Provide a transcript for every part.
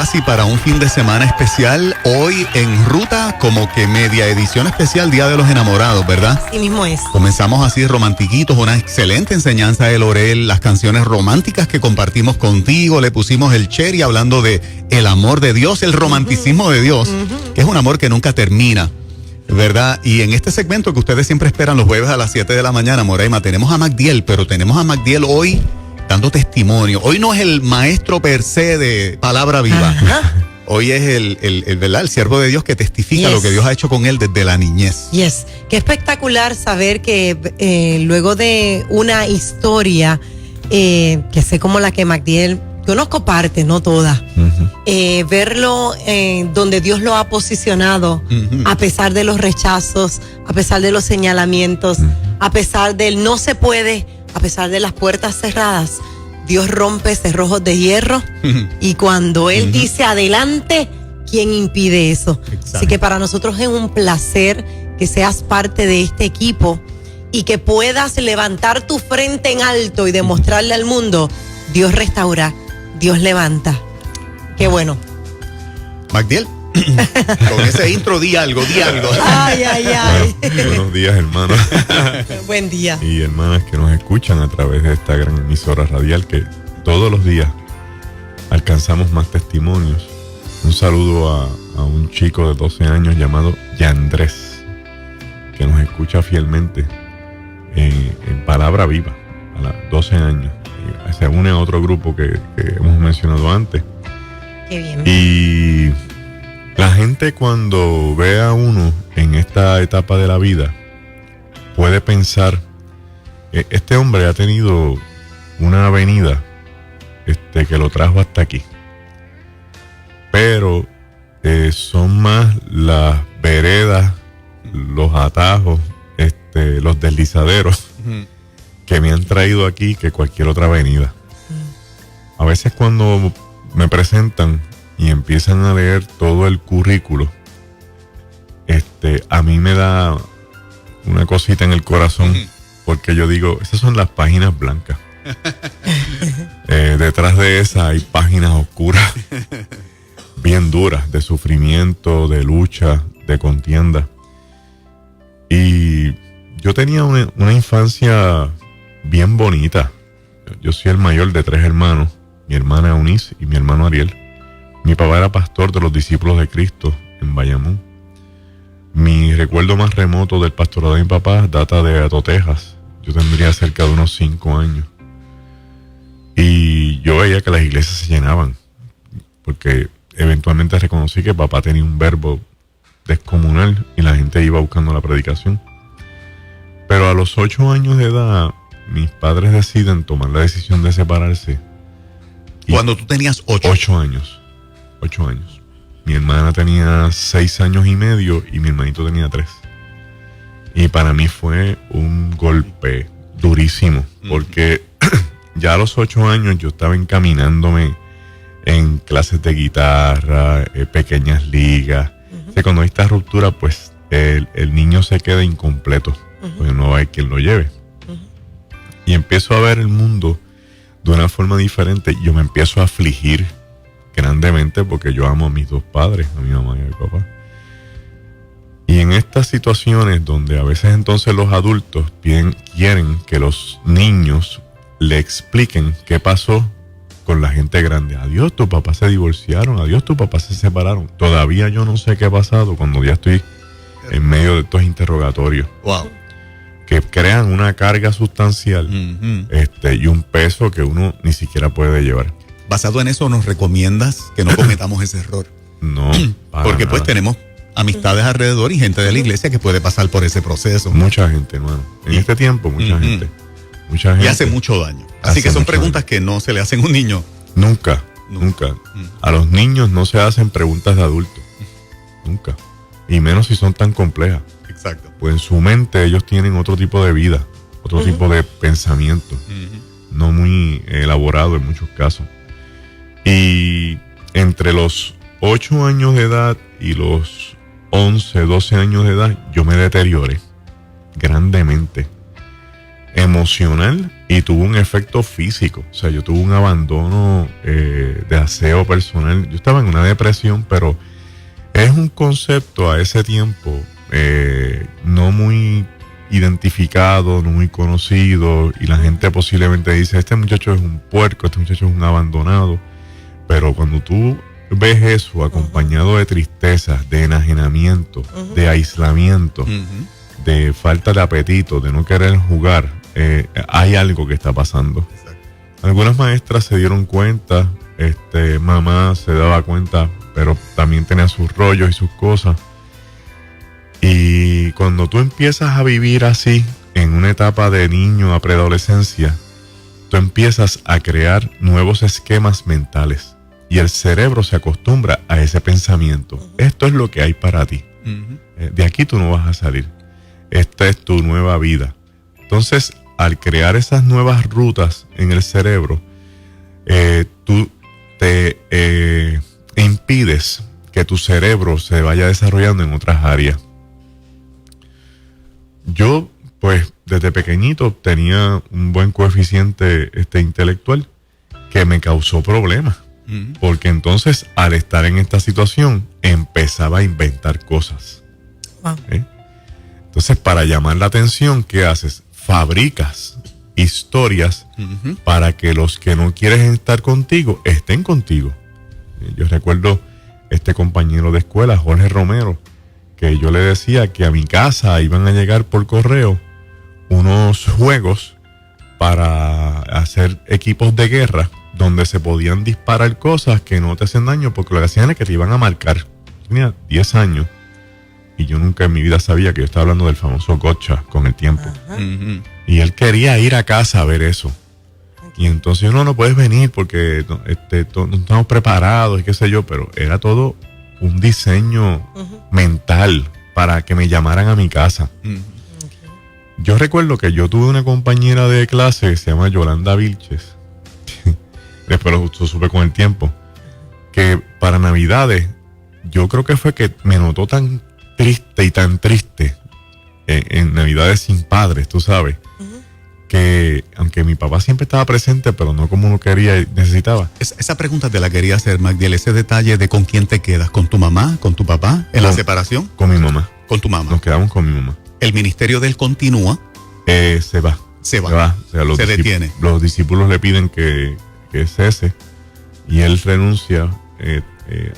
casi para un fin de semana especial. Hoy en ruta, como que media edición especial, Día de los Enamorados, ¿verdad? Así mismo es. Comenzamos así romantiquitos, una excelente enseñanza de Lorel, las canciones románticas que compartimos contigo, le pusimos el cherry hablando de el amor de Dios, el romanticismo de Dios, que es un amor que nunca termina, ¿verdad? Y en este segmento que ustedes siempre esperan los jueves a las 7 de la mañana, Moraima, tenemos a Magdiel, pero tenemos a Magdiel hoy dando testimonio. Hoy no es el maestro per se de Palabra Viva. Ajá. Hoy es ¿verdad? El siervo de Dios que testifica lo que Dios ha hecho con él desde la niñez. Yes. Qué espectacular saber que luego de una historia que sé como la que Magdiel, conozco parte, no toda, verlo donde Dios lo ha posicionado, a pesar de los rechazos, a pesar de los señalamientos, a pesar del no se puede, a pesar de las puertas cerradas, Dios rompe cerrojos de hierro y cuando Él dice adelante, ¿quién impide eso? Exacto. Así que para nosotros es un placer que seas parte de este equipo y que puedas levantar tu frente en alto y demostrarle al mundo, Dios restaura, Dios levanta. Qué bueno. Magdiel, con ese intro di algo. Ay. Bueno, buenos días, hermanos. Buen día. Y hermanas que nos escuchan a través de esta gran emisora radial que todos los días alcanzamos más testimonios. Un saludo a un chico de 12 años llamado Yandrés, que nos escucha fielmente en Palabra Viva a los 12 años. Y se une a otro grupo que hemos mencionado antes. Qué bien. Y la gente cuando ve a uno en esta etapa de la vida puede pensar, este hombre ha tenido una avenida que lo trajo hasta aquí, pero son más las veredas, los atajos, los deslizaderos que me han traído aquí que cualquier otra avenida. A veces cuando me presentan y empiezan a leer todo el currículo, a mí me da una cosita en el corazón, porque yo digo, esas son las páginas blancas. Detrás de esas hay páginas oscuras, bien duras, de sufrimiento, de lucha, de contienda. Y yo tenía una infancia bien bonita. Yo soy el mayor de 3 hermanos, mi hermana Eunice y mi hermano Ariel. Mi papá era pastor de los Discípulos de Cristo en Bayamón. Mi recuerdo más remoto del pastorado de mi papá data de Ato, Texas. Yo tendría cerca de unos 5 años. Y yo veía que las iglesias se llenaban, porque eventualmente reconocí que papá tenía un verbo descomunal y la gente iba buscando la predicación. Pero a los 8 años de edad, mis padres deciden tomar la decisión de separarse. Cuando tú tenías 8 años. 8 años. Mi hermana tenía 6 años y medio y mi hermanito tenía 3. Y para mí fue un golpe durísimo, porque ya a los 8 años yo estaba encaminándome en clases de guitarra, pequeñas ligas. O sea, cuando hay esta ruptura, pues el niño se queda incompleto, porque no hay quien lo lleve. Y empiezo a ver el mundo de una forma diferente. Yo me empiezo a afligir grandemente porque yo amo a mis 2 padres, a mi mamá y a mi papá. Y en estas situaciones donde a veces entonces los adultos quieren que los niños le expliquen qué pasó con la gente grande. Adiós, tu papá se divorciaron, adiós, tu papá se separaron. Todavía yo no sé qué ha pasado cuando ya estoy en medio de estos interrogatorios. Wow. Que crean una carga sustancial y un peso que uno ni siquiera puede llevar. Basado en eso, ¿nos recomiendas que no cometamos ese error? No, porque pues tenemos amistades alrededor y gente de la iglesia que puede pasar por ese proceso. Mucha gente, hermano. En este tiempo, mucha gente. Y hace mucho daño. Así que son preguntas que no se le hacen a un niño. Nunca. A los niños no se hacen preguntas de adultos. Nunca. Y menos si son tan complejas. Exacto. Pues en su mente ellos tienen otro tipo de vida, otro tipo de pensamiento, no muy elaborado en muchos casos. Y entre los 8 años de edad y los 11, 12 años de edad, yo me deterioré grandemente. emocional y tuvo un efecto físico. O sea, yo tuve un abandono de aseo personal. Yo estaba en una depresión, pero es un concepto a ese tiempo no muy identificado, no muy conocido, y la gente posiblemente dice, este muchacho es un puerco, este muchacho es un abandonado. Pero cuando tú ves eso acompañado de tristeza, de enajenamiento, de aislamiento, de falta de apetito, de no querer jugar, hay algo que está pasando. Exacto. Algunas maestras se dieron cuenta, mamá se daba cuenta, pero también tenía sus rollos y sus cosas. Y cuando tú empiezas a vivir así, en una etapa de niño a preadolescencia, tú empiezas a crear nuevos esquemas mentales y el cerebro se acostumbra a ese pensamiento. Esto es lo que hay para ti. De aquí tú no vas a salir. Esta es tu nueva vida. Entonces, al crear esas nuevas rutas en el cerebro, tú te impides que tu cerebro se vaya desarrollando en otras áreas. Yo, pues, desde pequeñito tenía un buen coeficiente intelectual que me causó problemas. Porque entonces, al estar en esta situación, empezaba a inventar cosas. Wow. Entonces, para llamar la atención, ¿qué haces? Fabricas historias para que los que no quieren estar contigo, estén contigo. Yo recuerdo este compañero de escuela, Jorge Romero, que yo le decía que a mi casa iban a llegar por correo unos juegos para hacer equipos de guerra donde se podían disparar cosas que no te hacen daño, porque lo que hacían es que te iban a marcar. Yo tenía 10 años y yo nunca en mi vida sabía que yo estaba hablando del famoso gotcha con el tiempo. Y él quería ir a casa a ver eso. Y entonces yo, no puedes venir porque no estamos preparados y qué sé yo, pero era todo un diseño mental para que me llamaran a mi casa. Yo recuerdo que yo tuve una compañera de clase que se llama Yolanda Vilches. Después lo supe con el tiempo. Que para Navidades, yo creo que fue que me notó tan triste y tan triste en Navidades sin padres, tú sabes. Que aunque mi papá siempre estaba presente, pero no como uno quería y necesitaba. Esa pregunta te la quería hacer, Magdiel, ese detalle de con quién te quedas, con tu mamá, con tu papá, en la separación. Con mi mamá. Con tu mamá. Nos quedamos con mi mamá. El ministerio de él continúa. Se va. Se va. O sea, se detiene. Los discípulos le piden que cese y él renuncia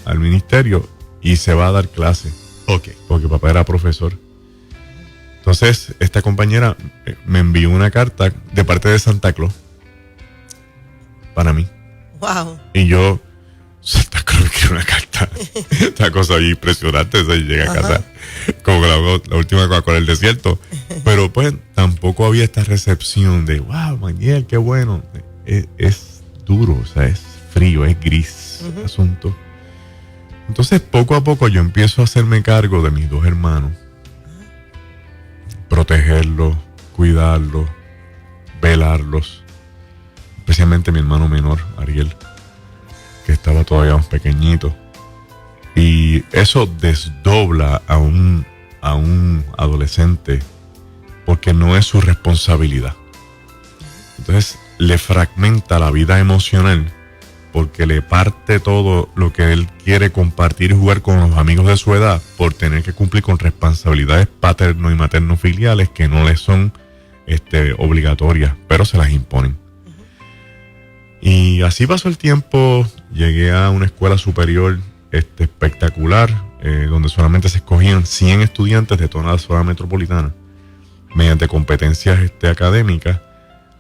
al ministerio y se va a dar clase. Ok. Porque papá era profesor. Entonces, esta compañera me envió una carta de parte de Santa Claus para mí. Wow. Y yo, Santa Claus me quiere una carta. Esta cosa ahí impresionante. O sea, llega a casa como la última Coca-Cola del desierto. Pero pues tampoco había esta recepción de, wow, Magdiel, qué bueno. Es duro, o sea, es frío, es gris el asunto. Entonces, poco a poco yo empiezo a hacerme cargo de mis dos hermanos. Protegerlos, cuidarlos, velarlos. Especialmente mi hermano menor, Ariel, que estaba todavía más pequeñito. Y eso desdobla a un adolescente porque no es su responsabilidad. Entonces le fragmenta la vida emocional porque le parte todo lo que él quiere compartir y jugar con los amigos de su edad por tener que cumplir con responsabilidades paterno y materno filiales que no le son obligatorias, pero se las imponen. Y así pasó el tiempo, llegué a una escuela superior espectacular, donde solamente se escogían 100 estudiantes de toda la zona metropolitana mediante competencias académicas.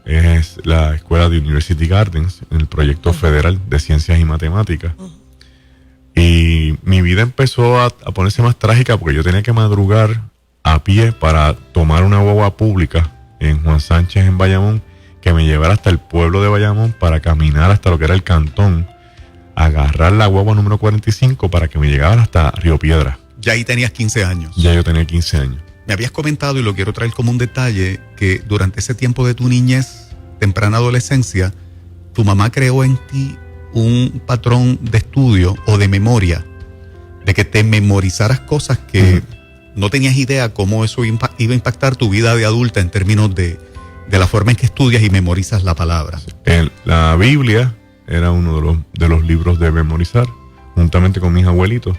Es la escuela de University Gardens, en el proyecto federal de ciencias y matemáticas. Y mi vida empezó a ponerse más trágica porque yo tenía que madrugar a pie para tomar una guagua pública en Juan Sánchez, en Bayamón, que me llevara hasta el pueblo de Bayamón para caminar hasta lo que era el cantón, agarrar la guagua número 45 para que me llegara hasta Río Piedra. Ya ahí tenías 15 años. Ya yo tenía 15 años. Me habías comentado, y lo quiero traer como un detalle, que durante ese tiempo de tu niñez, temprana adolescencia, tu mamá creó en ti un patrón de estudio o de memoria, de que te memorizaras cosas que no tenías idea cómo eso iba a impactar tu vida de adulta en términos de de la forma en que estudias y memorizas la palabra. La Biblia era uno de los libros de memorizar, juntamente con mis abuelitos.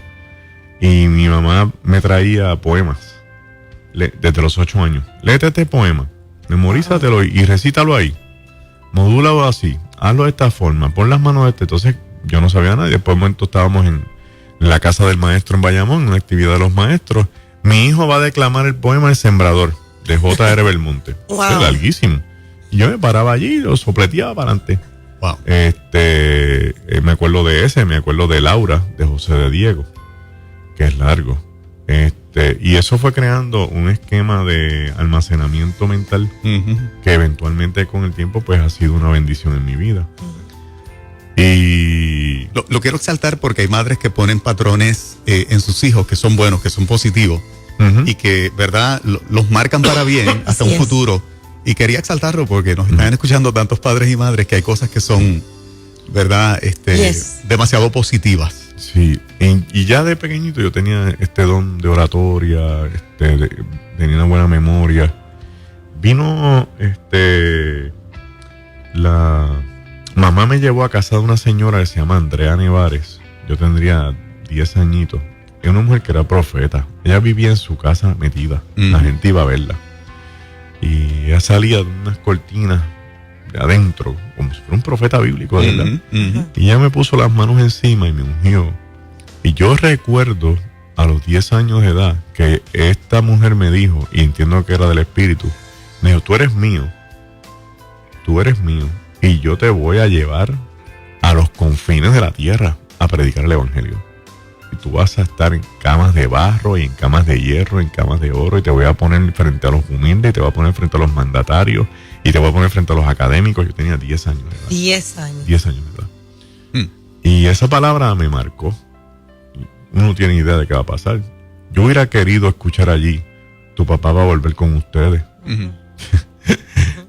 Y mi mamá me traía poemas desde los 8 años. Léete este poema, memorízatelo y recítalo ahí. Modúlalo así, hazlo de esta forma, pon las manos de este. Entonces yo no sabía nada. Y después de un momento estábamos en la casa del maestro en Bayamón, en una actividad de los maestros. Mi hijo va a declamar el poema El Sembrador, de J.R. Belmonte. Wow. Es larguísimo. Y yo me paraba allí y lo sopleteaba para adelante. Wow. Me acuerdo de ese, me acuerdo de Laura, de José de Diego, que es largo. Y eso fue creando un esquema de almacenamiento mental que eventualmente con el tiempo pues ha sido una bendición en mi vida. Y Lo quiero exaltar porque hay madres que ponen patrones en sus hijos que son buenos, que son positivos y que, ¿verdad?, los marcan para bien hasta un futuro. Y quería exaltarlo porque nos están escuchando tantos padres y madres que hay cosas que son, ¿verdad?, demasiado positivas. Sí, y ya de pequeñito yo tenía este don de oratoria, tenía una buena memoria. Vino, la mamá me llevó a casa de una señora que se llama Andrea Nevares. Yo tendría 10 añitos. Era una mujer que era profeta. Ella vivía en su casa metida. La gente iba a verla. Y ella salía de unas cortinas de adentro, como si fuera un profeta bíblico, ¿verdad? Y ella me puso las manos encima y me ungió. Y yo recuerdo a los 10 años de edad que esta mujer me dijo, y entiendo que era del Espíritu, me dijo, tú eres mío, y yo te voy a llevar a los confines de la tierra a predicar el Evangelio. Y tú vas a estar en camas de barro y en camas de hierro, en camas de oro, y te voy a poner frente a los humildes, y te voy a poner frente a los mandatarios, y te voy a poner frente a los académicos. Yo tenía 10 años de edad. 10 años. 10 años de edad. Y esa palabra me marcó. Uno no tiene idea de qué va a pasar. Yo hubiera querido escuchar allí, tu papá va a volver con ustedes.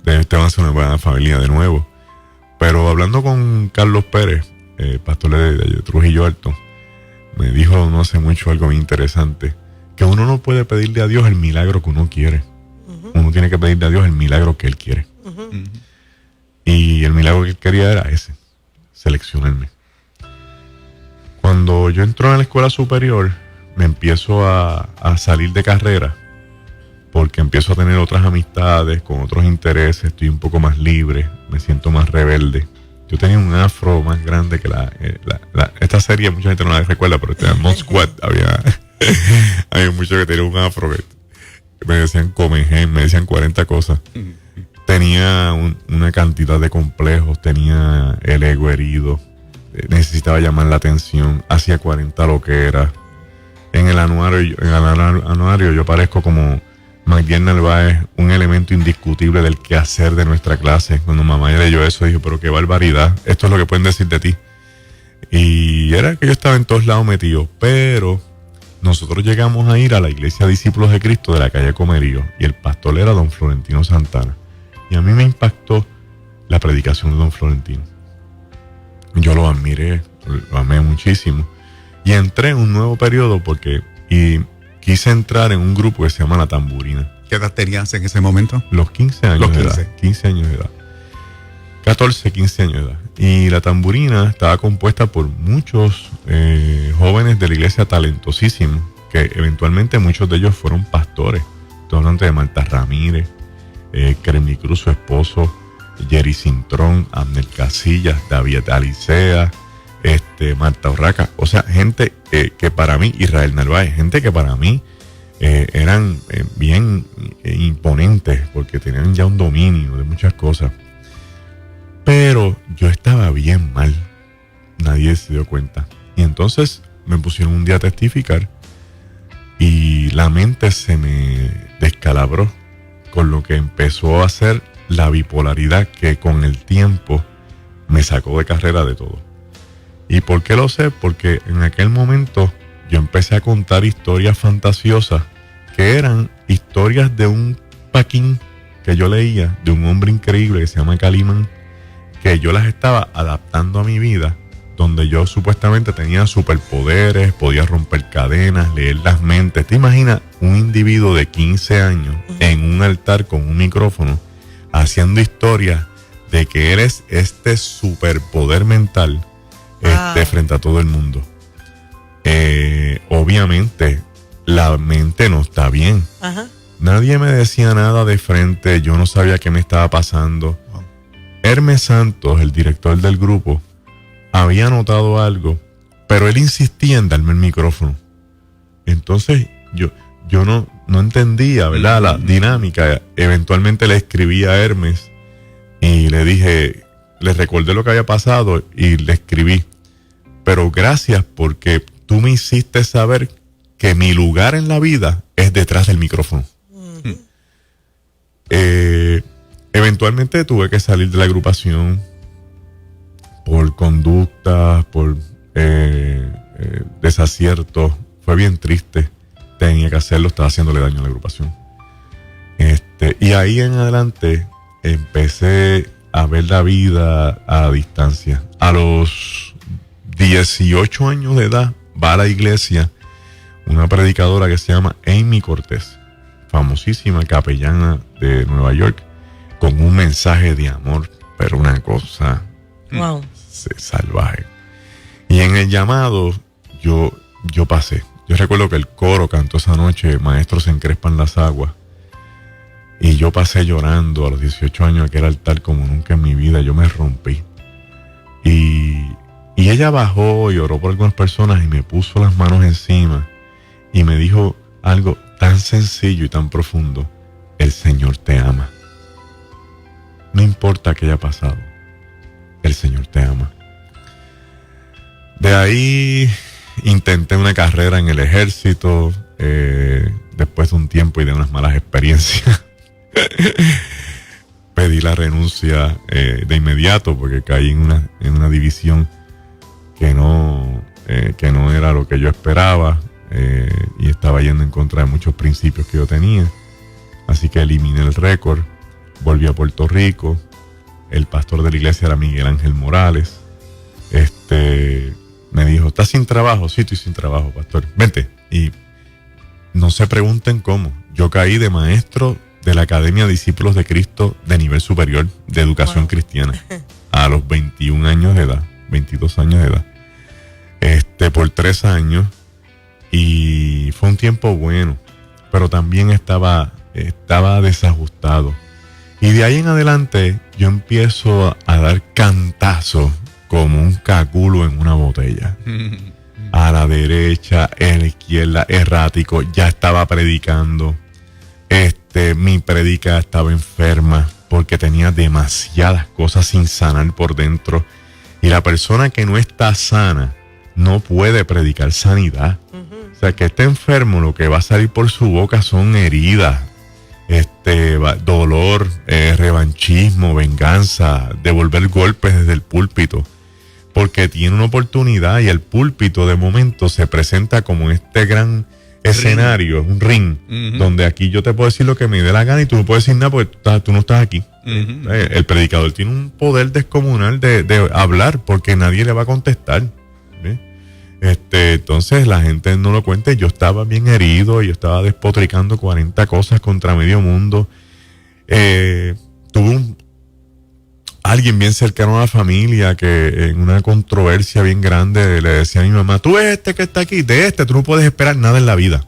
Van a ser una buena familia de nuevo. Pero hablando con Carlos Pérez, pastor de Trujillo Alto, me dijo no hace mucho algo muy interesante, que uno no puede pedirle a Dios el milagro que uno quiere. Uno tiene que pedirle a Dios el milagro que Él quiere. Y el milagro que Él quería era ese, seleccionarme. Cuando yo entro en la escuela superior, me empiezo a salir de carrera, porque empiezo a tener otras amistades, con otros intereses, estoy un poco más libre, me siento más rebelde. Yo tenía un afro más grande que esta serie, mucha gente no la recuerda, pero en Mod Squad había muchos que tenían un afro que me decían comején, me decían 40 cosas. Tenía una cantidad de complejos, tenía el ego herido, necesitaba llamar la atención, hacía 40 loqueras. En el anuario yo parezco como Magdiel Narváez, un elemento indiscutible del quehacer de nuestra clase. Cuando mamá leyó eso, dijo, pero qué barbaridad, esto es lo que pueden decir de ti. Y era que yo estaba en todos lados metido, pero nosotros llegamos a ir a la iglesia Discípulos de Cristo de la calle Comerío, y el pastor era don Florentino Santana. Y a mí me impactó la predicación de don Florentino. Yo lo admiré, lo amé muchísimo. Y entré en un nuevo periodo y quise entrar en un grupo que se llama La Tamburina. ¿Qué edad tenías en ese momento? Los 15 años de edad. 15 años de edad. 14, 15 años de edad. Y La Tamburina estaba compuesta por muchos jóvenes de la iglesia talentosísimos, que eventualmente muchos de ellos fueron pastores. Estoy hablando de Marta Ramírez, Keremy Cruz, su esposo, Jerry Cintrón, Abner Casillas, David Alicea, Marta Urraca. O sea, gente que para mí, Israel Narváez, gente que para mí eran bien imponentes, porque tenían ya un dominio de muchas cosas. Pero yo estaba bien mal. Nadie se dio cuenta. Y entonces me pusieron un día a testificar y la mente se me descalabró con lo que empezó a ser la bipolaridad, que con el tiempo me sacó de carrera de todo. ¿Y por qué lo sé? Porque en aquel momento yo empecé a contar historias fantasiosas que eran historias de un paquín que yo leía, de un hombre increíble que se llama Calimán, que yo las estaba adaptando a mi vida, donde yo supuestamente tenía superpoderes, podía romper cadenas, leer las mentes. ¿Te imaginas un individuo de 15 años en un altar con un micrófono haciendo historia de que eres este superpoder mental frente a todo el mundo. Obviamente, la mente no está bien. Ajá. Nadie me decía nada de frente, yo no sabía qué me estaba pasando. Hermes Santos, el director del grupo, había notado algo, pero él insistía en darme el micrófono. Entonces yo no entendía, ¿verdad?, la dinámica. Eventualmente le escribí a Hermes y le dije, le recordé lo que había pasado y le escribí, pero gracias porque tú me hiciste saber que mi lugar en la vida es detrás del micrófono. Eventualmente tuve que salir de la agrupación por conductas, por desaciertos. Fue bien triste. Tenía que hacerlo, estaba haciéndole daño a la agrupación. Y ahí en adelante empecé a ver la vida a distancia. A los 18 años de edad va a la iglesia una predicadora que se llama Amy Cortés, famosísima capellana de Nueva York, con un mensaje de amor, pero una cosa salvaje. Y en el llamado yo pasé. Yo recuerdo que el coro cantó esa noche, Maestro se encrespan las aguas, y yo pasé llorando a los 18 años a aquel altar como nunca en mi vida. Yo me rompí. Y ella bajó y oró por algunas personas y me puso las manos encima y me dijo algo tan sencillo y tan profundo: el Señor te ama. No importa qué haya pasado, el Señor te ama. De ahí intenté una carrera en el ejército, después de un tiempo y de unas malas experiencias. Pedí la renuncia de inmediato porque caí en una división que no era lo que yo esperaba, y estaba yendo en contra de muchos principios que yo tenía. Así que eliminé el récord, volví a Puerto Rico. El pastor de la iglesia era Miguel Ángel Morales. Me dijo, ¿estás sin trabajo? Sí, estoy sin trabajo, pastor. Vente. Y no se pregunten cómo. Yo caí de maestro de la Academia de Discípulos de Cristo de nivel superior de educación cristiana a los 21 años de edad, 22 años de edad, por 3 años, y fue un tiempo bueno, pero también estaba desajustado. Y de ahí en adelante yo empiezo a dar cantazos como un caculo en una botella. A la derecha, en la izquierda, errático. Ya estaba predicando. Mi prédica estaba enferma porque tenía demasiadas cosas sin sanar por dentro. Y la persona que no está sana no puede predicar sanidad. O sea, que esté enfermo, lo que va a salir por su boca son heridas, dolor, revanchismo, venganza, devolver golpes desde el púlpito. Porque tiene una oportunidad y el púlpito de momento se presenta como este gran escenario, un ring, donde aquí yo te puedo decir lo que me dé la gana y tú no puedes decir nada porque tú no estás aquí. El predicador tiene un poder descomunal de hablar porque nadie le va a contestar. Entonces la gente no lo cuenta. Yo estaba bien herido, yo estaba despotricando 40 cosas contra medio mundo. Tuve alguien bien cercano a la familia que en una controversia bien grande le decía a mi mamá, tú ves que está aquí, tú no puedes esperar nada en la vida.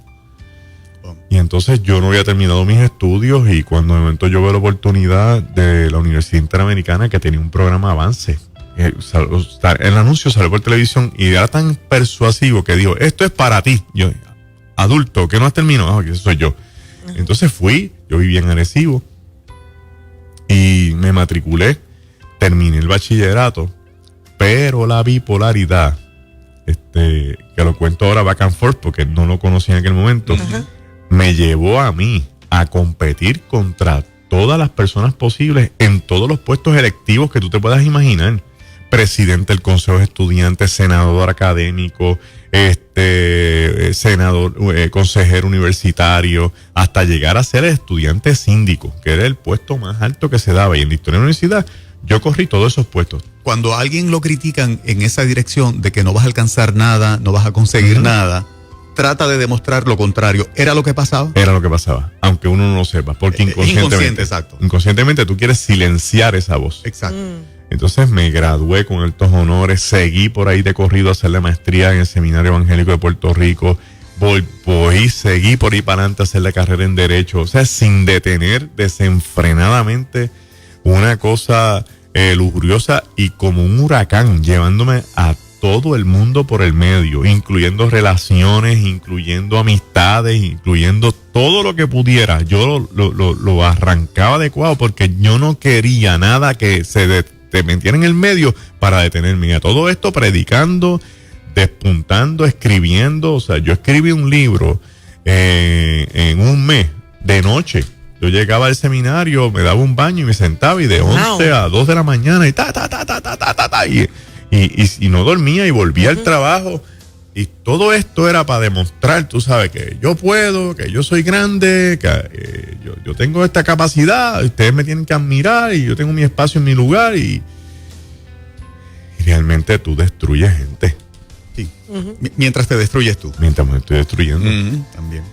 Y entonces yo no había terminado mis estudios y cuando de momento yo veo la oportunidad de la Universidad Interamericana que tenía un programa Avance, el anuncio salió por televisión y era tan persuasivo que dijo, esto es para ti. Yo, adulto, que no has terminado, que eso soy yo. Entonces yo vivía en Arecibo y me matriculé. Terminé el bachillerato, pero la bipolaridad, que lo cuento ahora back and forth porque no lo conocía en aquel momento, me llevó a mí a competir contra todas las personas posibles en todos los puestos electivos que tú te puedas imaginar. Presidente del Consejo de Estudiantes, senador académico, senador, consejero universitario, hasta llegar a ser el estudiante síndico, que era el puesto más alto que se daba. Y en la historia de la universidad, yo corrí todos esos puestos. Cuando a alguien lo critican en esa dirección de que no vas a alcanzar nada, no vas a conseguir nada, trata de demostrar lo contrario. ¿Era lo que pasaba? Era lo que pasaba, aunque uno no lo sepa, porque Inconsciente, exacto. Inconscientemente tú quieres silenciar esa voz. Exacto. Entonces me gradué con altos honores, seguí por ahí de corrido a hacer la maestría en el Seminario Evangélico de Puerto Rico, seguí por ahí para adelante a hacer la carrera en Derecho, o sea, sin detener desenfrenadamente una cosa lujuriosa y como un huracán, llevándome a todo el mundo por el medio, incluyendo relaciones, incluyendo amistades, incluyendo todo lo que pudiera. Yo lo arrancaba adecuado porque yo no quería nada que te metiera en el medio para detenerme. Y a todo esto predicando, despuntando, escribiendo. O sea, yo escribí un libro en un mes, de noche. Yo llegaba al seminario, me daba un baño y me sentaba y de 11 a 2 de la mañana y y no dormía y volvía al trabajo. Y todo esto era para demostrar, tú sabes, que yo puedo, que yo soy grande, que yo tengo esta capacidad, ustedes me tienen que admirar y yo tengo mi espacio en mi lugar y realmente tú destruyes gente. Sí. Mientras te destruyes tú. Mientras me estoy destruyendo. También.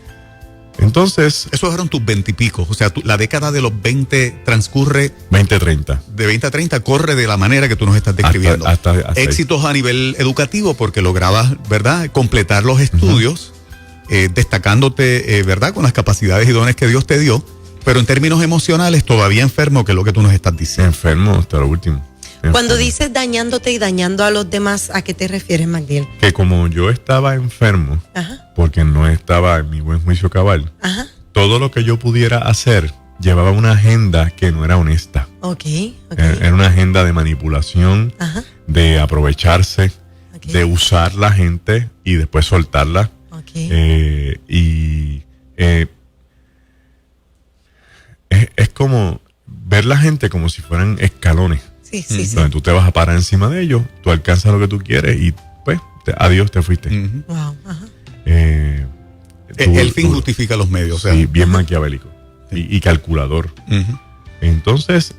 Entonces... Esos fueron tus 20 y pico. O sea, la década de los 20 transcurre... 20-30. De 20 a 30 corre de la manera que tú nos estás describiendo. Hasta éxitos a nivel educativo porque lograbas, ¿verdad?, completar los estudios, destacándote, ¿verdad?, con las capacidades y dones que Dios te dio. Pero en términos emocionales, todavía enfermo, que es lo que tú nos estás diciendo. Enfermo hasta lo último. Cuando dices dañándote y dañando a los demás, ¿a qué te refieres, Magdiel? Que como yo estaba enfermo, porque no estaba en mi buen juicio cabal, todo lo que yo pudiera hacer llevaba una agenda que no era honesta. Era una agenda de manipulación, de aprovecharse, de usar la gente y después soltarla. Es como ver la gente como si fueran escalones. Sí. Donde tú te vas a parar encima de ellos, tú alcanzas lo que tú quieres y pues, adiós, te fuiste. Wow. El fin justifica los medios. Sí, o sea, bien maquiavélico y calculador. Entonces,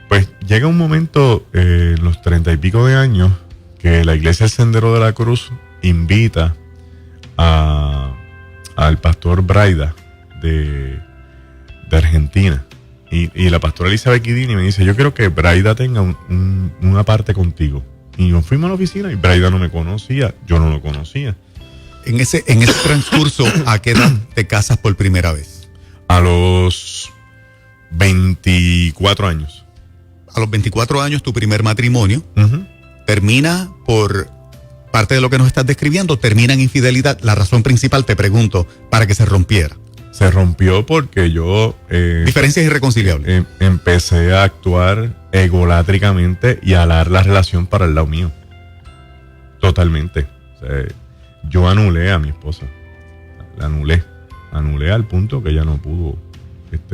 pues llega un momento en los 30 y pico de años que la Iglesia del Sendero de la Cruz invita al pastor Braida de Argentina. Y la pastora Elizabeth Guidini me dice, yo quiero que Braida tenga una parte contigo. Y nos fuimos a la oficina y Braida no me conocía, yo no lo conocía. En ese transcurso, ¿a qué edad te casas por primera vez? A los 24 años. A los 24 años, tu primer matrimonio termina por parte de lo que nos estás describiendo, termina en infidelidad. La razón principal, te pregunto, para que se rompiera. Se rompió porque yo... diferencias irreconciliables. Empecé a actuar egolátricamente y a alar la relación para el lado mío. Totalmente. O sea, yo anulé a mi esposa. La anulé. Anulé al punto que ella no pudo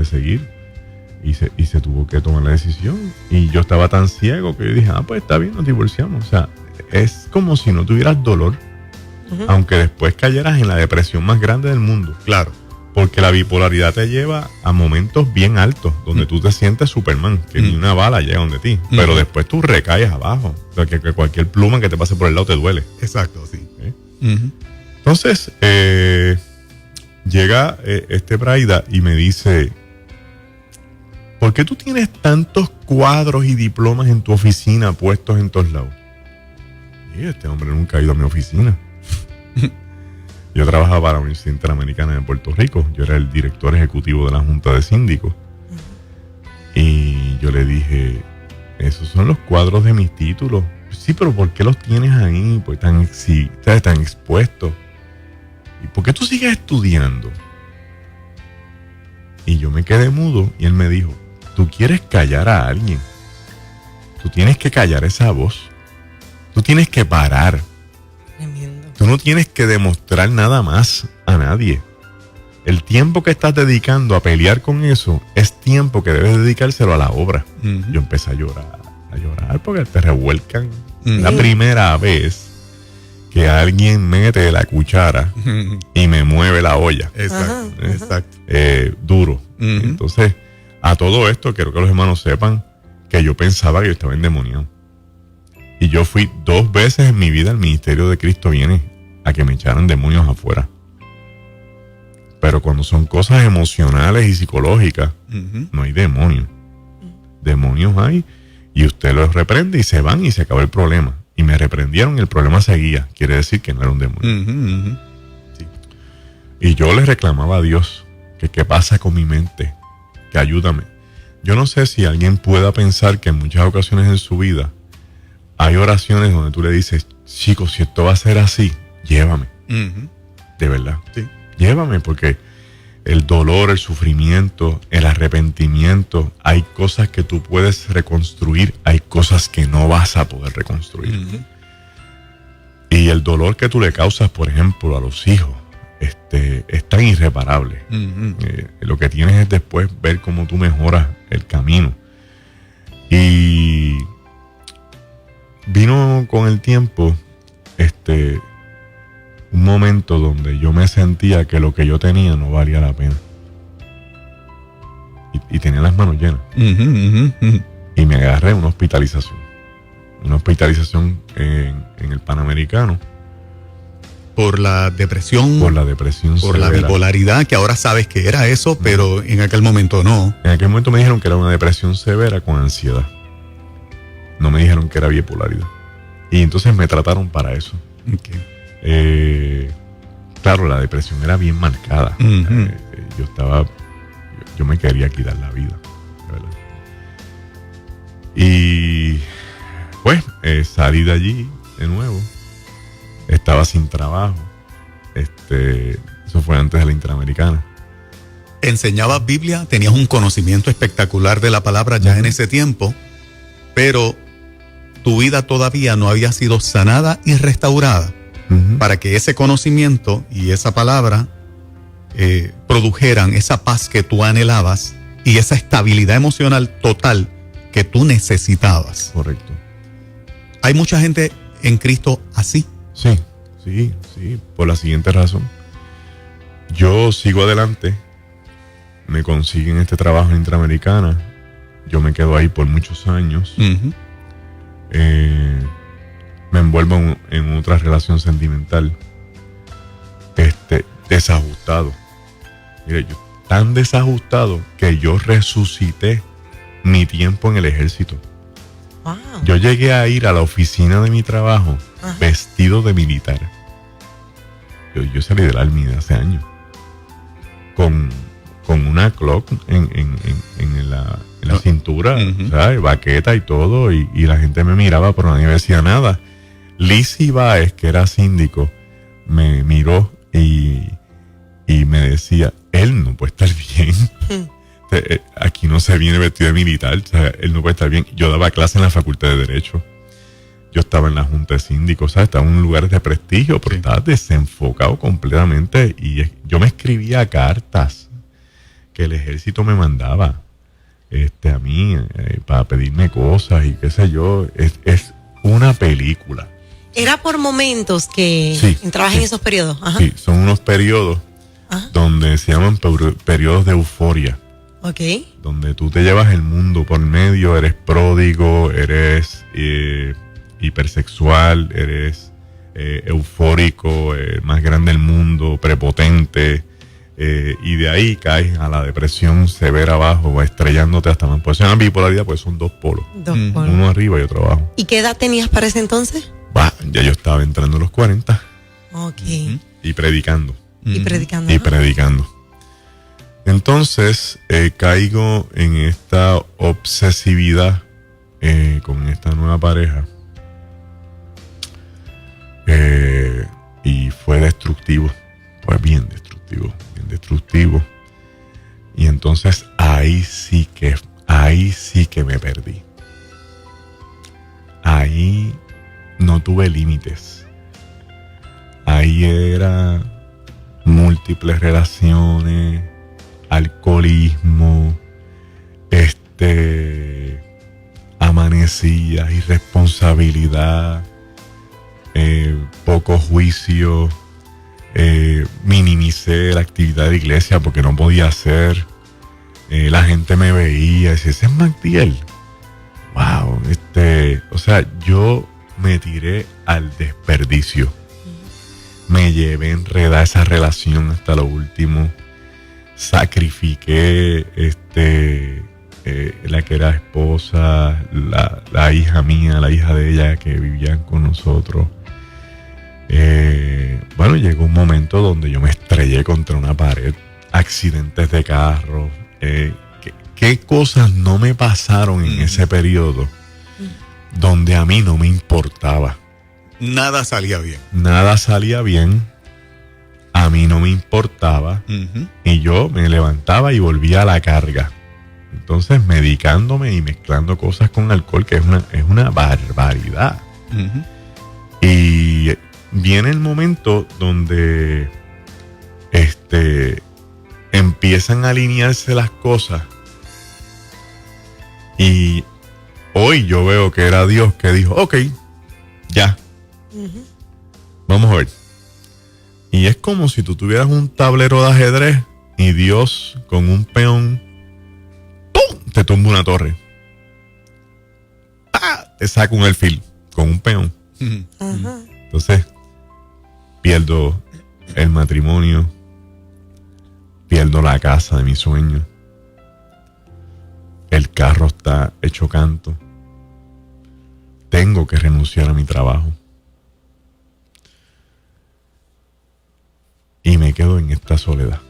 seguir. Y se tuvo que tomar la decisión. Y yo estaba tan ciego que yo dije, pues está bien, nos divorciamos. O sea, es como si no tuvieras dolor. Aunque después cayeras en la depresión más grande del mundo. Claro. Porque la bipolaridad te lleva a momentos bien altos, donde tú te sientes Superman, que ni una bala llega donde ti. Pero después tú recaes abajo. O sea, que cualquier pluma que te pase por el lado te duele. Exacto, sí. Entonces, llega este Braida y me dice, ¿por qué tú tienes tantos cuadros y diplomas en tu oficina puestos en todos lados? Y este hombre nunca ha ido a mi oficina. Yo trabajaba para la Universidad Interamericana de Puerto Rico. Yo era el director ejecutivo de la Junta de Síndicos. Y yo le dije, esos son los cuadros de mis títulos. Sí, pero ¿por qué los tienes ahí? Pues tan expuestos. ¿Y por qué tú sigues estudiando? Y yo me quedé mudo y él me dijo, tú quieres callar a alguien. Tú tienes que callar esa voz. Tú tienes que parar. Tremendo. Tú no tienes que demostrar nada más a nadie. El tiempo que estás dedicando a pelear con eso es tiempo que debes dedicárselo a la obra. Yo empecé a llorar porque te revuelcan. La primera vez que alguien mete la cuchara y me mueve la olla. Exacto. Duro. Entonces, a todo esto quiero que los hermanos sepan que yo pensaba que yo estaba endemoniado. Y yo fui 2 veces en mi vida al ministerio de Cristo Viene a que me echaran demonios afuera. Pero cuando son cosas emocionales y psicológicas, no hay demonios. Demonios hay y usted los reprende y se van y se acabó el problema. Y me reprendieron y el problema seguía. Quiere decir que no era un demonio. Sí. Y yo le reclamaba a Dios que qué pasa con mi mente, que ayúdame. Yo no sé si alguien pueda pensar que en muchas ocasiones en su vida hay oraciones donde tú le dices, chicos, si esto va a ser así, llévame. De verdad. Sí. Llévame, porque el dolor, el sufrimiento, el arrepentimiento, hay cosas que tú puedes reconstruir, hay cosas que no vas a poder reconstruir. Y el dolor que tú le causas, por ejemplo, a los hijos, es tan irreparable. Lo que tienes es después ver cómo tú mejoras el camino. Y vino con el tiempo un momento donde yo me sentía que lo que yo tenía no valía la pena. Y tenía las manos llenas. Y me agarré una hospitalización. Una hospitalización en el Panamericano. Por la depresión. Por la depresión Por severa. la bipolaridad, que ahora sabes que era eso, pero en aquel momento no. En aquel momento me dijeron que era una depresión severa con ansiedad. No me dijeron que era bipolaridad. Y entonces me trataron para eso. Claro, la depresión era bien marcada. Yo me quería quitar la vida, de verdad. Y pues salí de allí de nuevo. Estaba sin trabajo. Eso fue antes de la Interamericana. Enseñabas Biblia, tenías un conocimiento espectacular de la palabra ya en ese tiempo, pero tu vida todavía no había sido sanada y restaurada para que ese conocimiento y esa palabra produjeran esa paz que tú anhelabas y esa estabilidad emocional total que tú necesitabas. Correcto. Hay mucha gente en Cristo así. Sí, por la siguiente razón. Yo sigo adelante, me consiguen este trabajo en Interamericana, yo me quedo ahí por muchos años. Me envuelvo en otra relación sentimental, desajustado. Mire, yo tan desajustado que yo resucité mi tiempo en el ejército. Wow. Yo llegué a ir a la oficina de mi trabajo vestido de militar. Yo salí del Army de hace años con una clock en la cintura, ¿sabes? Baqueta y todo, y la gente me miraba pero nadie me decía nada. Lizzie Baez, que era síndico, me miró y me decía, él no puede estar bien. Aquí no se viene vestido de militar, o sea, él no puede estar bien. Yo daba clase en la Facultad de Derecho. Yo estaba en la Junta de Síndicos, ¿sabes? Estaba en un lugar de prestigio, pero estaba desenfocado completamente. Y yo me escribía cartas que el ejército me mandaba a mí para pedirme cosas y qué sé yo. Es una película. ¿Era por momentos que entrabas en esos periodos? Sí, son unos periodos donde se llaman periodos de euforia. Ok. Donde tú te llevas el mundo por medio, eres pródigo, eres hipersexual, eres eufórico, más grande del mundo, prepotente, y de ahí caes a la depresión severa abajo, va estrellándote hasta más. Por eso en la bipolaridad pues son dos polos. Uno arriba y otro abajo. ¿Y qué edad tenías para ese entonces? Ya yo estaba entrando a los 40. Ok. Y predicando. Y predicando. Y predicando. Entonces caigo en esta obsesividad con esta nueva pareja. Y fue destructivo. Fue bien destructivo. Y entonces ahí sí que me perdí. Ahí no tuve límites. Ahí era múltiples relaciones, alcoholismo, amanecía, irresponsabilidad, poco juicio, minimicé la actividad de la iglesia porque no podía hacer. La gente me veía y decía, ese es Magdiel. Wow, o sea, yo me tiré al desperdicio. Me llevé enredada esa relación hasta lo último. Sacrifiqué la que era esposa, la hija mía, la hija de ella que vivían con nosotros. Bueno, llegó un momento donde yo me estrellé contra una pared, accidentes de carro. ¿Qué cosas no me pasaron en ese periodo donde a mí no me importaba? Nada salía bien. Nada salía bien, a mí no me importaba, y yo me levantaba y volvía a la carga. Entonces, medicándome y mezclando cosas con alcohol, que es una barbaridad. Y viene el momento donde empiezan a alinearse las cosas, y hoy yo veo que era Dios que dijo, ok, ya, vamos a ver. Y es como si tú tuvieras un tablero de ajedrez y Dios con un peón, ¡pum!, te tumba una torre. ¡Ah! Te saca un alfil con un peón. Entonces, pierdo el matrimonio, pierdo la casa de mis sueños, el carro está hecho canto, tengo que renunciar a mi trabajo y me quedo en esta soledad.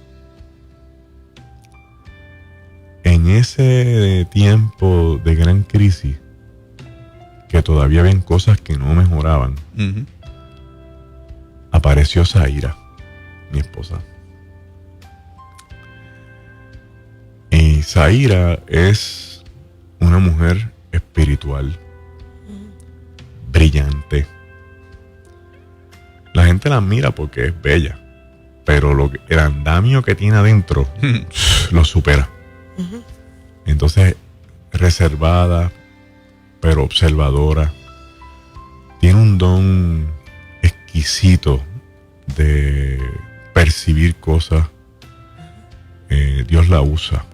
En ese tiempo de gran crisis, que todavía habían cosas que no mejoraban, apareció Zaira, mi esposa. Y Zaira es una mujer espiritual, brillante. La gente la admira porque es bella, pero el andamio que tiene adentro lo supera. Entonces, reservada, pero observadora. Tiene un don exquisito de percibir cosas. Dios la usa.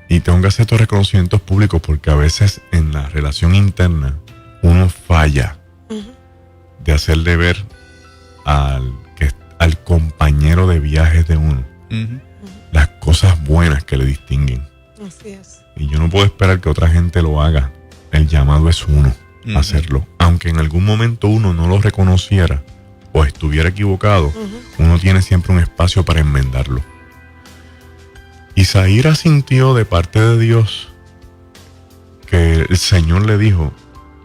Y tengo que hacer estos reconocimientos públicos porque a veces en la relación interna uno falla de hacerle ver al compañero de viajes de uno las cosas buenas que le distinguen. Así es. Y yo no puedo esperar que otra gente lo haga. El llamado es uno a hacerlo. Aunque en algún momento uno no lo reconociera o estuviera equivocado, uno tiene siempre un espacio para enmendarlo. Y Zaira sintió de parte de Dios que el Señor le dijo,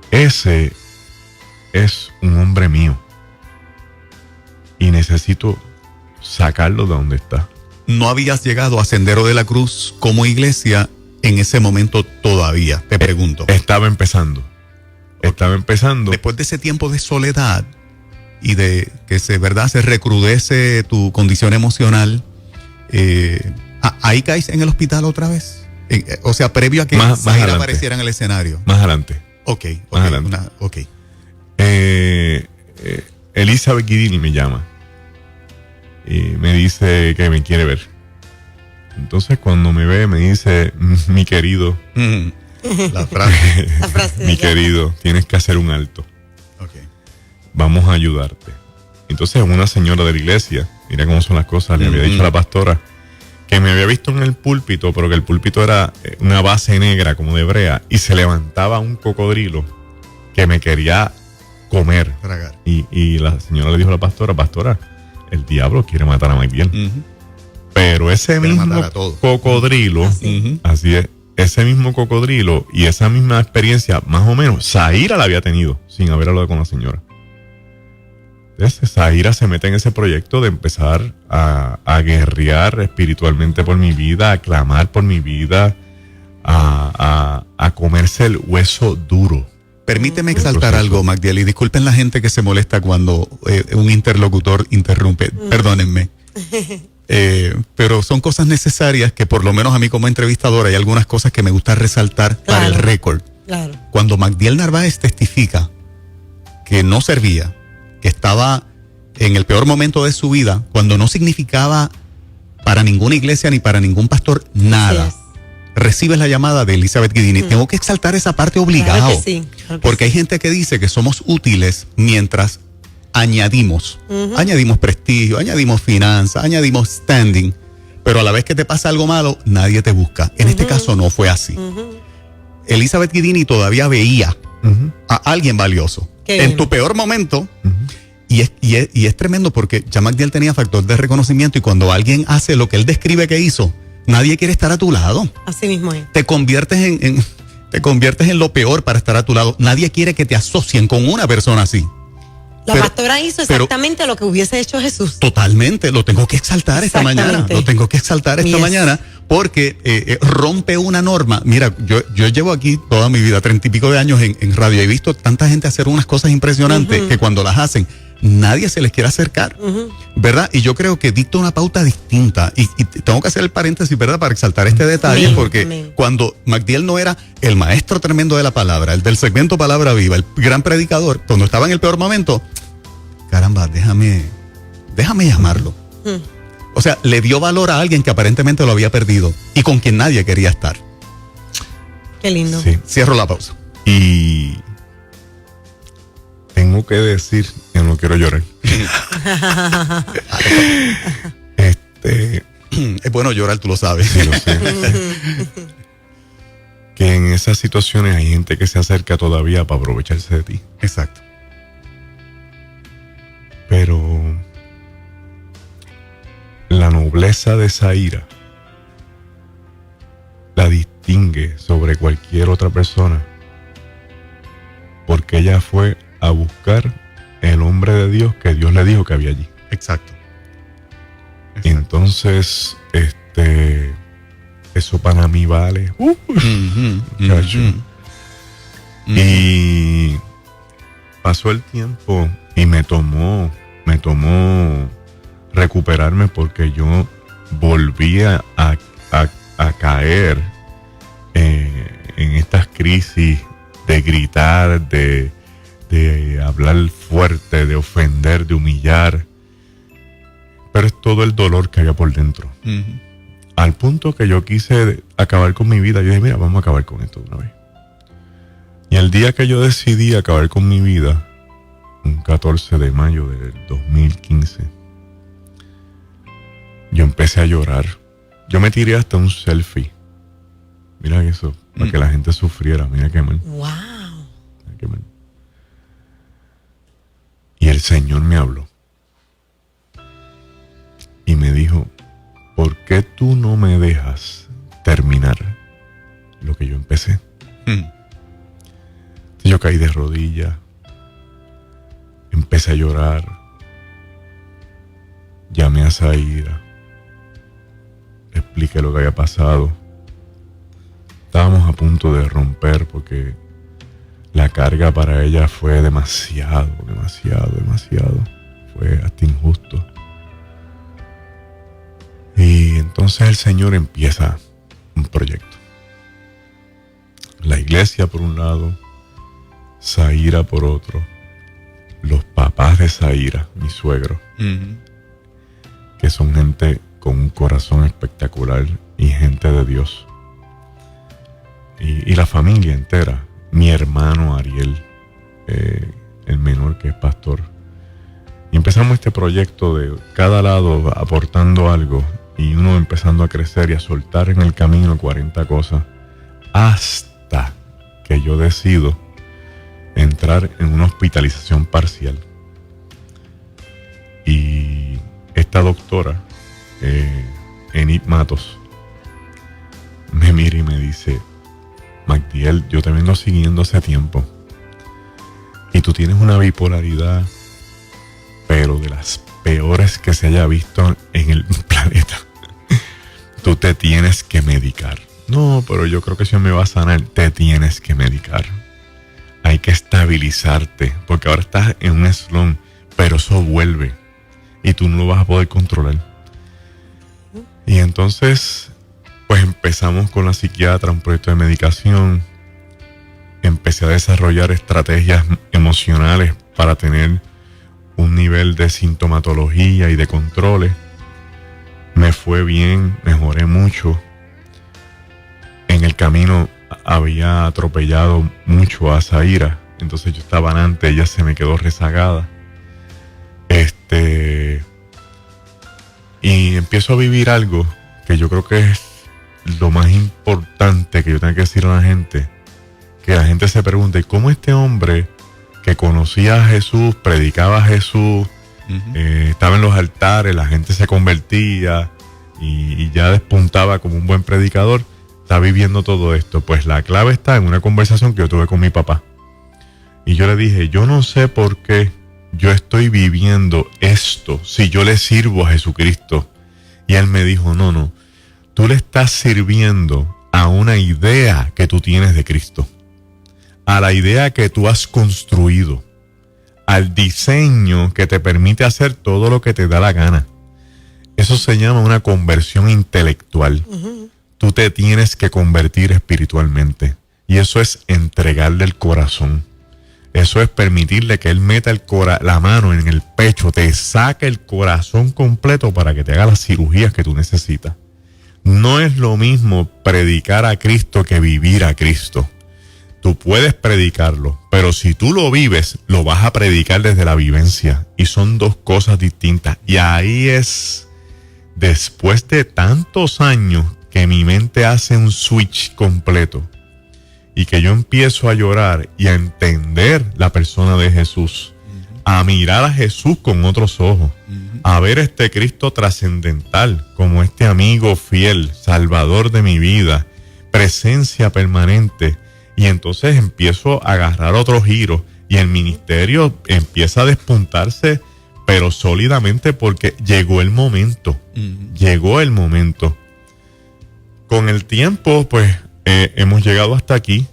ese es un hombre mío y necesito sacarlo de donde está. No habías llegado a Sendero de la Cruz como iglesia en ese momento todavía, te pregunto. Estaba empezando. Después de ese tiempo de soledad y de que se recrudece tu condición emocional, ahí caes en el hospital otra vez. O sea, previo a que Zaira apareciera en el escenario. Más adelante. Ok. Elizabeth Guidini me llama y me dice que me quiere ver. Entonces cuando me ve me dice, mi querido, la frase mi querido, tienes que hacer un alto. Okay. Vamos a ayudarte. Entonces una señora de la iglesia, mira cómo son las cosas, le había dicho a la pastora que me había visto en el púlpito, pero que el púlpito era una base negra como de brea y se levantaba un cocodrilo que me quería comer. Tragar. Y la señora le dijo a la pastora, el diablo quiere matar a Magdiel. Pero ese mismo cocodrilo, así es, ese mismo cocodrilo y esa misma experiencia, más o menos, Zaira la había tenido sin haber hablado con la señora. Entonces, Zaira se mete en ese proyecto de empezar a guerrear espiritualmente por mi vida, a clamar por mi vida, a comerse el hueso duro. Permíteme exaltar algo, Magdiel, y disculpen la gente que se molesta cuando un interlocutor interrumpe. Perdónenme. Pero son cosas necesarias que por lo menos a mí como entrevistador hay algunas cosas que me gusta resaltar para el récord. Claro. Cuando Magdiel Narváez testifica que no servía, que estaba en el peor momento de su vida, cuando no significaba para ninguna iglesia ni para ningún pastor nada. recibes la llamada de Elizabeth Guidini. Tengo que exaltar esa parte obligado. Claro que sí, claro que porque hay gente que dice que somos útiles mientras añadimos prestigio, añadimos finanzas, añadimos standing, pero a la vez que te pasa algo malo, nadie te busca. En este caso no fue así. Elizabeth Guidini todavía veía a alguien valioso. En tu peor momento, y es tremendo porque Jean McDill tenía factor de reconocimiento, y cuando alguien hace lo que él describe que hizo, nadie quiere estar a tu lado. Así mismo es. Te conviertes en lo peor para estar a tu lado. Nadie quiere que te asocien con una persona así. La pastora hizo exactamente lo que hubiese hecho Jesús. Totalmente, lo tengo que exaltar esta mañana. Lo tengo que exaltar esta mañana porque rompe una norma. Mira, yo llevo aquí toda mi vida, 30 y pico de años en radio. He visto tanta gente hacer unas cosas impresionantes que cuando las hacen, nadie se les quiere acercar, ¿verdad? Y yo creo que dicta una pauta distinta. Y tengo que hacer el paréntesis, ¿verdad? Para exaltar este detalle, porque cuando McDill no era el maestro tremendo de la palabra, el del segmento Palabra Viva, el gran predicador, cuando estaba en el peor momento, caramba, déjame llamarlo. O sea, le dio valor a alguien que aparentemente lo había perdido y con quien nadie quería estar. Qué lindo. Sí, cierro la pausa. Y tengo que decir que no quiero llorar. Es bueno llorar, tú lo sabes. Sí, lo sé. Que en esas situaciones hay gente que se acerca todavía para aprovecharse de ti. Exacto. Pero la nobleza de esa ira la distingue sobre cualquier otra persona, porque ella fue a buscar el hombre de Dios que Dios le dijo que había allí. Exacto. Y entonces, eso para mí vale. Muchacho. Y pasó el tiempo y me tomó recuperarme, porque yo volvía a caer en estas crisis de gritar, de hablar fuerte, de ofender, de humillar. Pero es todo el dolor que había por dentro. Al punto que yo quise acabar con mi vida. Yo dije, mira, vamos a acabar con esto de una vez. Y el día que yo decidí acabar con mi vida, un 14 de mayo del 2015, yo empecé a llorar. Yo me tiré hasta un selfie. Mira eso, para que la gente sufriera. Mira qué mal. Wow. Mira qué mal. Y el Señor me habló. Y me dijo, ¿por qué tú no me dejas terminar lo que yo empecé? Yo caí de rodillas. Empecé a llorar. Llamé a Zaira. Le expliqué lo que había pasado. Estábamos a punto de romper porque la carga para ella fue demasiado. Fue hasta injusto. Y entonces el Señor empieza un proyecto. La iglesia por un lado, Zaira por otro, los papás de Zaira, mi suegro, que son gente con un corazón espectacular y gente de Dios. Y la familia entera, mi hermano Ariel, el menor, que es pastor. Y empezamos este proyecto de cada lado aportando algo, y uno empezando a crecer y a soltar en el camino 40 cosas, hasta que yo decido entrar en una hospitalización parcial. Y esta doctora, Enid Matos, me mira y me dice, McDill, yo te vengo siguiendo hace tiempo y tú tienes una bipolaridad, pero de las peores que se haya visto en el planeta. Tú te tienes que medicar. No, pero yo creo que si me va a sanar. Te tienes que medicar. Hay que estabilizarte, porque ahora estás en un slump, pero eso vuelve y tú no lo vas a poder controlar. Y entonces, pues empezamos con la psiquiatra, un proyecto de medicación. Empecé a desarrollar estrategias emocionales para tener un nivel de sintomatología y de controles. Me fue bien, mejoré mucho. en el camino había atropellado mucho a Zaira. Entonces yo estaba antes, ella se me quedó rezagada. Y empiezo a vivir algo que yo creo que es lo más importante que yo tengo que decir a la gente. Que la gente se pregunte, ¿cómo este hombre que conocía a Jesús, predicaba a Jesús, estaba en los altares, la gente se convertía y ya despuntaba como un buen predicador, está viviendo todo esto? Pues la clave está en una conversación que yo tuve con mi papá. Y yo le dije, yo no sé por qué yo estoy viviendo esto si yo le sirvo a Jesucristo. Y él me dijo, no, tú le estás sirviendo a una idea que tú tienes de Cristo, a la idea que tú has construido, al diseño que te permite hacer todo lo que te da la gana. Eso se llama una conversión intelectual. Tú te tienes que convertir espiritualmente. Y eso es entregarle el corazón. Eso es permitirle que él meta la mano en el pecho, te saque el corazón completo para que te haga las cirugías que tú necesitas. No es lo mismo predicar a Cristo que vivir a Cristo. Tú puedes predicarlo, pero si tú lo vives, lo vas a predicar desde la vivencia. Y son dos cosas distintas. Y ahí es, después de tantos años, que mi mente hace un switch completo. Y que yo empiezo a llorar y a entender la persona de Jesús. A mirar a Jesús con otros ojos. A ver este Cristo trascendental como este amigo fiel, salvador de mi vida, presencia permanente. Y entonces empiezo a agarrar otro giro y el ministerio empieza a despuntarse, pero sólidamente, porque llegó el momento. Llegó el momento. Con el tiempo, pues, hemos llegado hasta aquí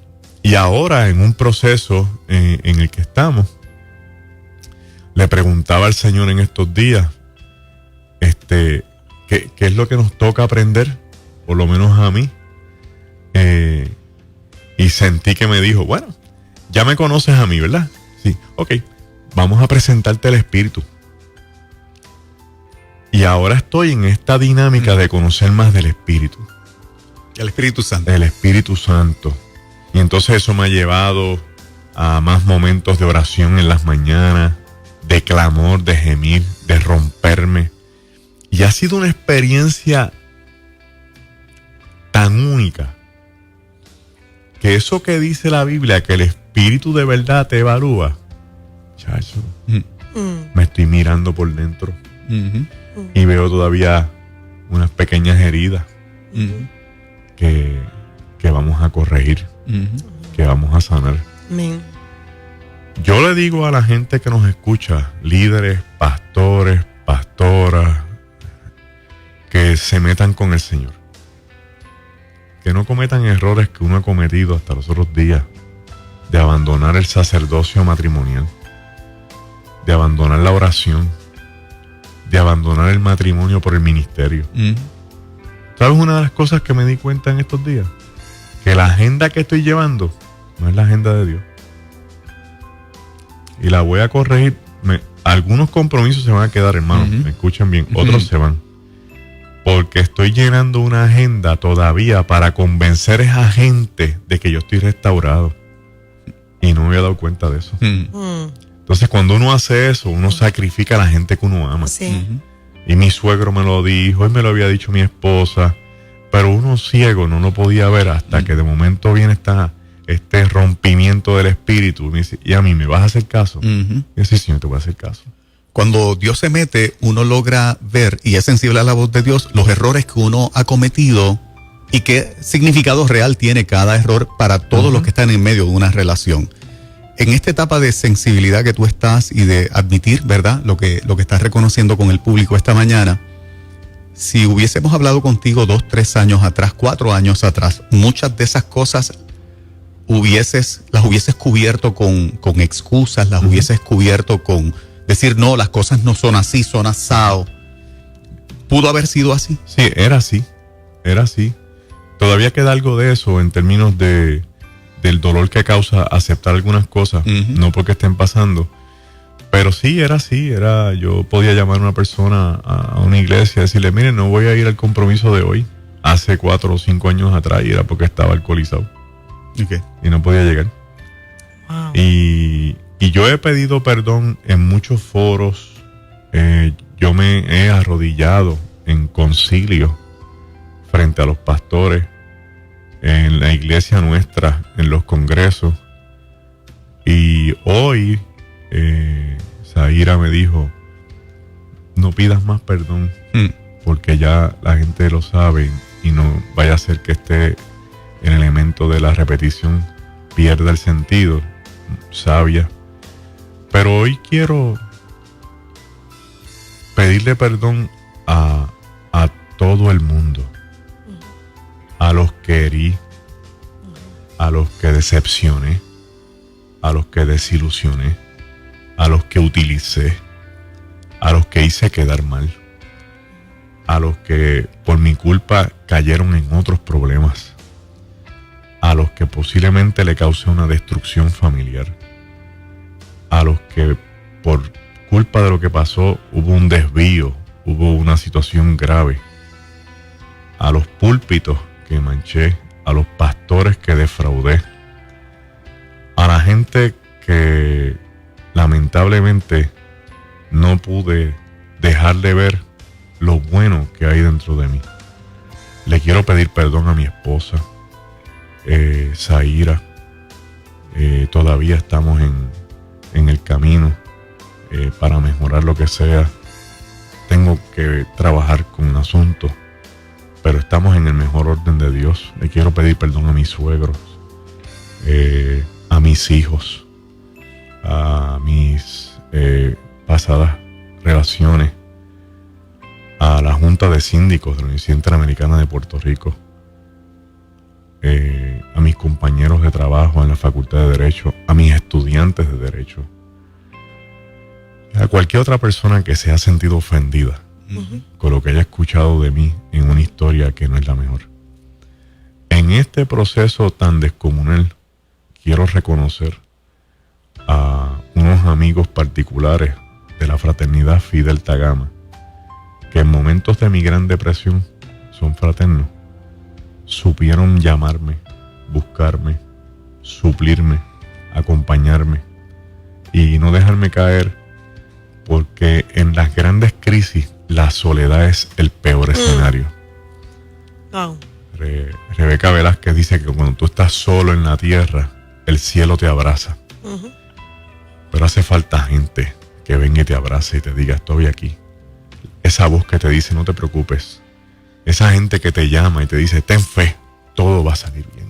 y ahora en un proceso en el que estamos. Le preguntaba al Señor en estos días, ¿qué es lo que nos toca aprender? Por lo menos a mí. Y sentí que me dijo, bueno, ya me conoces a mí, ¿verdad? Sí, ok, vamos a presentarte el Espíritu. Y ahora estoy en esta dinámica de conocer más del Espíritu. El Espíritu Santo. El Espíritu Santo. Y entonces eso me ha llevado a más momentos de oración en las mañanas, de clamor, de gemir, de romperme. Y ha sido una experiencia tan única, que eso que dice la Biblia, que el Espíritu de verdad te evalúa, chacho, me estoy mirando por dentro y veo todavía unas pequeñas heridas que vamos a corregir, que vamos a sanar. Amén. Yo le digo a la gente que nos escucha, líderes, pastores, pastoras, que se metan con el Señor. Que no cometan errores que uno ha cometido hasta los otros días, de abandonar el sacerdocio matrimonial, de abandonar la oración, de abandonar el matrimonio por el ministerio. ¿Sabes una de las cosas que me di cuenta en estos días? Que la agenda que estoy llevando no es la agenda de Dios. Y la voy a corregir. Algunos compromisos se van a quedar, hermanos, me escuchen bien, otros se van. Porque estoy llenando una agenda todavía para convencer a esa gente de que yo estoy restaurado. Y no me había dado cuenta de eso. Entonces, cuando uno hace eso, uno sacrifica a la gente que uno ama. Sí. Y mi suegro me lo dijo, y me lo había dicho mi esposa. Pero uno ciego no lo podía ver hasta que de momento viene este rompimiento del espíritu. Y me dice, ¿y a mí me vas a hacer caso? Y yo, sí, Señor, te voy a hacer caso. Cuando Dios se mete, uno logra ver y es sensible a la voz de Dios, los errores que uno ha cometido y qué significado real tiene cada error para todos los que están en medio de una relación. En esta etapa de sensibilidad que tú estás y de admitir, ¿verdad?, lo que estás reconociendo con el público esta mañana, si hubiésemos hablado contigo 2, 3 años atrás, 4 años atrás, muchas de esas cosas las hubieses cubierto con excusas, las hubieses cubierto con decir, no, las cosas no son así, son asado. ¿Pudo haber sido así? Sí, era así. Todavía queda algo de eso en términos del dolor que causa aceptar algunas cosas, no porque estén pasando. Pero sí, era así. Yo podía llamar a una persona a una iglesia y decirle, miren, no voy a ir al compromiso de hoy. hace 4 o 5 años atrás y era porque estaba alcoholizado. Okay. Y no podía llegar. Wow. Y yo he pedido perdón en muchos foros. Yo me he arrodillado en concilio frente a los pastores, en la iglesia nuestra, en los congresos. Y hoy Zaira me dijo, no pidas más perdón, porque ya la gente lo sabe y no vaya a ser que el elemento de la repetición pierda el sentido. Sabia. Pero hoy quiero pedirle perdón a todo el mundo, a los que herí, a los que decepcioné, a los que desilusioné, a los que utilicé, a los que hice quedar mal, a los que por mi culpa cayeron en otros problemas, a los que posiblemente le causé una destrucción familiar, a los que por culpa de lo que pasó hubo un desvío, hubo una situación grave, a los púlpitos que manché, a los pastores que defraudé, a la gente que lamentablemente no pude dejar de ver lo bueno que hay dentro de mí. Le quiero pedir perdón a mi esposa, Zaira. Todavía estamos en el camino para mejorar lo que sea. Tengo que trabajar con un asunto, pero estamos en el mejor orden de Dios. Le quiero pedir perdón a mis suegros, a mis hijos, a mis pasadas relaciones, a la Junta de Síndicos de la Universidad Interamericana de Puerto Rico, a mis compañeros de trabajo en la Facultad de Derecho, a mis estudiantes de Derecho, a cualquier otra persona que se ha sentido ofendida con lo que haya escuchado de mí en una historia que no es la mejor. En este proceso tan descomunal, quiero reconocer a unos amigos particulares de la fraternidad Phi Delta Gamma, que en momentos de mi gran depresión, son fraternos, supieron llamarme, buscarme, suplirme, acompañarme y no dejarme caer, porque en las grandes crisis la soledad es el peor escenario. Wow. Rebeca Velázquez dice que cuando tú estás solo en la tierra, el cielo te abraza. Pero hace falta gente que venga y te abrace y te diga, estoy aquí. Esa voz que te dice, no te preocupes. Esa gente que te llama y te dice, ten fe, todo va a salir bien.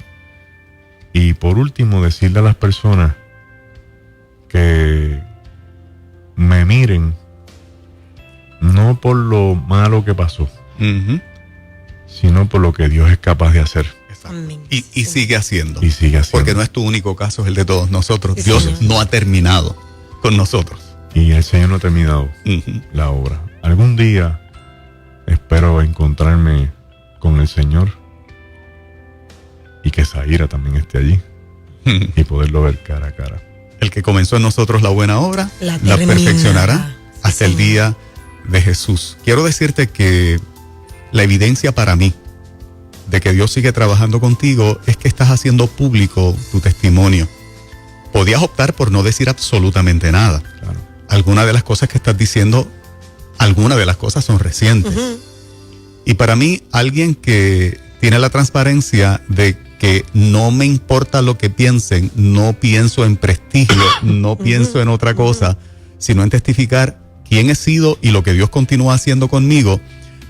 Y por último, decirle a las personas que me miren no por lo malo que pasó, sino por lo que Dios es capaz de hacer. Amén. Y sigue haciendo. Y sigue haciendo. Porque no es tu único caso, es el de todos nosotros. Sí, Dios señor. no ha terminado con nosotros. Y el Señor no ha terminado la obra. Algún día espero encontrarme con el Señor y que Zaira también esté allí y poderlo ver cara a cara. El que comenzó en nosotros la buena obra, La la terminará. perfeccionará Sí, hasta el señor. día de Jesús. Quiero decirte que la evidencia para mí de que Dios sigue trabajando contigo es que estás haciendo público tu testimonio. Podías optar por no decir absolutamente nada. Claro. Algunas de las cosas que estás diciendo, algunas de las cosas son recientes. Y para mí, alguien que tiene la transparencia de que no me importa lo que piensen, no pienso en prestigio, no pienso en otra cosa, sino en testificar quién he sido y lo que Dios continúa haciendo conmigo,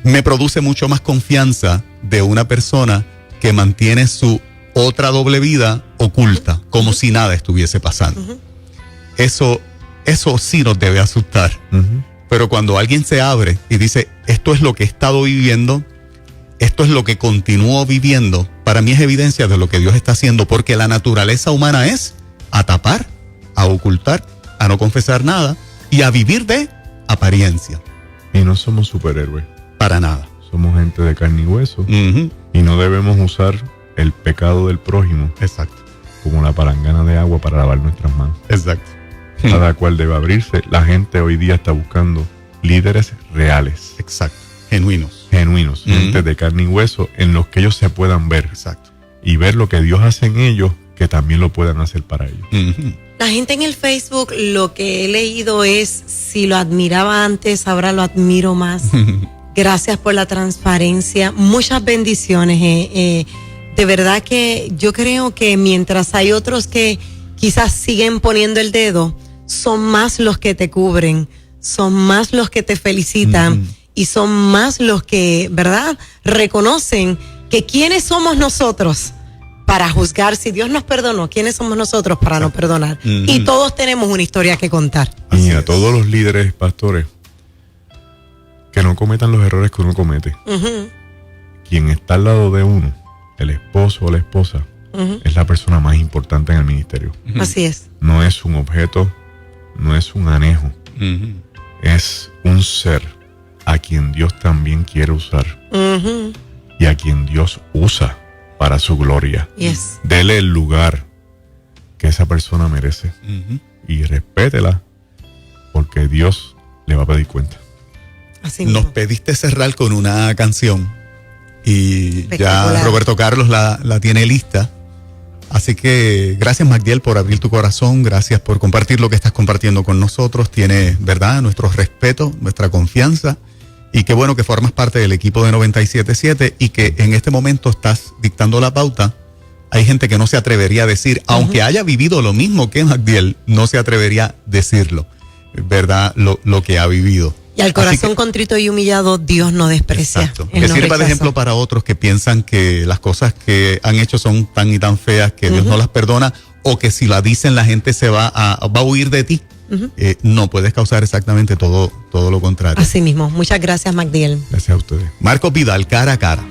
me produce mucho más confianza de una persona que mantiene su otra doble vida oculta, como si nada estuviese pasando. Eso sí nos debe asustar. Pero cuando alguien se abre y dice, esto es lo que he estado viviendo, esto es lo que continúo viviendo, para mí es evidencia de lo que Dios está haciendo, porque la naturaleza humana es a tapar, a ocultar, a no confesar nada y a vivir de apariencia. Y no somos superhéroes. Para nada. Somos gente de carne y hueso. Y no debemos usar el pecado del prójimo Exacto. como la palangana de agua para lavar nuestras manos. Exacto. Cada cual debe abrirse. La gente hoy día está buscando líderes reales. Exacto. Genuinos. genuinos, gente de carne y hueso, en los que ellos se puedan ver. Exacto. Y ver lo que Dios hace en ellos, que también lo puedan hacer para ellos. La gente en el Facebook, lo que he leído es, si lo admiraba antes, ahora lo admiro más. Gracias por la transparencia. Muchas bendiciones. De verdad que yo creo que mientras hay otros que quizás siguen poniendo el dedo, son más los que te cubren, son más los que te felicitan y son más los que, ¿verdad?, reconocen que quiénes somos nosotros para juzgar. Si Dios nos perdonó, ¿quiénes somos nosotros para no perdonar? Y todos tenemos una historia que contar. Y a todos los líderes, pastores, que no cometan los errores que uno comete. Quien está al lado de uno, el esposo o la esposa, es la persona más importante en el ministerio. Así es. No es un objeto, no es un anejo, es un ser a quien Dios también quiere usar y a quien Dios usa para su gloria. Yes. Dele el lugar que esa persona merece y respétela, porque Dios le va a pedir cuenta. Así Nos mismo. pediste cerrar con una canción y ya Espectacular. Roberto Carlos la tiene lista. Así que gracias, Magdiel, por abrir tu corazón, gracias por compartir lo que estás compartiendo con nosotros. Tiene, ¿verdad?, nuestro respeto, nuestra confianza, y qué bueno que formas parte del equipo de 97.7 y que en este momento estás dictando la pauta. Hay gente que no se atrevería a decir, aunque haya vivido lo mismo que Magdiel, no se atrevería a decirlo, ¿verdad?, lo que ha vivido. Y al Así corazón que, contrito y humillado, Dios no desprecia. exacto. Él Que no sirva de rechaza. ejemplo para otros que piensan que las cosas que han hecho son tan y tan feas que Dios no las perdona, o que si la dicen la gente se va a huir de ti. No, puedes causar exactamente todo lo contrario. Así mismo. Muchas gracias, Magdiel. Gracias a ustedes. Marcos Vidal, cara a cara.